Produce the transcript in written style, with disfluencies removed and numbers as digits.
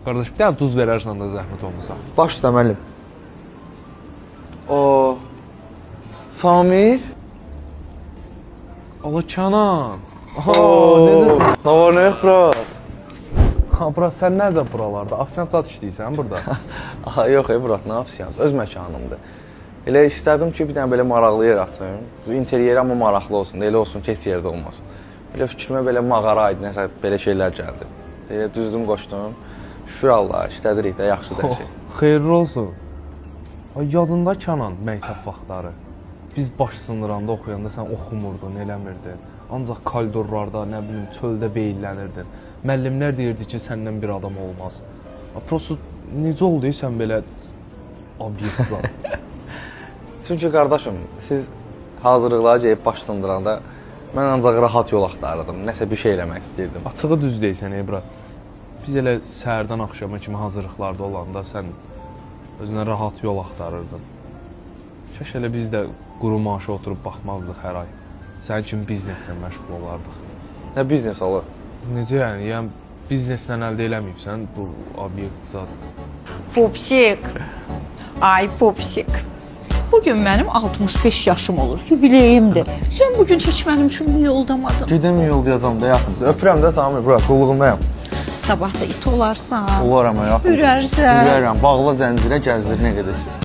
Qardaş, bir dənə duz verərsən də zəhmət olmasa. Baş üstə müəllim. O Samir. Allah Kənan. Aha, necəsən? Nə var, nə yox, bura? Ha, bura sən necə buralarda? Afisant zat işləyirsən burada. Aha, yox, bura nə afisant? Öz məkanımdır. Elə istədim ki, bir dənə belə maraqlı yer açım. İnteryeri amma maraqlı olsun, elə olsun ki, heç yerdə olmasın. Belə fikrimə belə mağara aid nəsə belə şeylər gəldi. Elə düzdüm, qoşdum. Şükür Allah, işlədirik də, yaxşıdır hər şey. Xeyirli olsun. Ay, yadında Kənan məktəb vaxtları. Biz baş sınıranda oxuyanda sən oxumurdun, eləmirdin. Ancaq koridorlarda, nə bilim, çöldə beyillənirdin. Müəllimlər deyirdi ki, səndən bir adam olmaz. Prosto necə oldu sən belə obyektlər? Çünki qardaşım, siz hazırlıqlara gəlib baş sındıranda mən ancaq rahat yol axtarırdım, nəsə bir şey eləmək istəyirdim. Açığı düz deyirsən, Ebrat. Biz elə səhərdən axşama kimi hazırlıqlarda olanda sən özünə rahat yol axtarırdın. Şəş elə biz də quru maaşa oturub baxmazdıq hər ay. Sənin kimi bizneslə məşğul olardıq. Nə biznes olur? Necə yəni? Yəni bizneslə əldə eləməyibsən bu obyekt zat. Pupsik. Ay Pupsik. Bugün mənim 65 yaşım olur, yubileyimdir. Sən bugün heç mənim üçün bir yoldamadın. Gedim yoldayacam da yaxın. Öpürəm də Samir, bura qulluğundayam. Sabah da it olarsan. Olar amma yaxın. Hürərsən. Hürərəm, bağla zəncirə gəzdir nə qədər istəyirsən.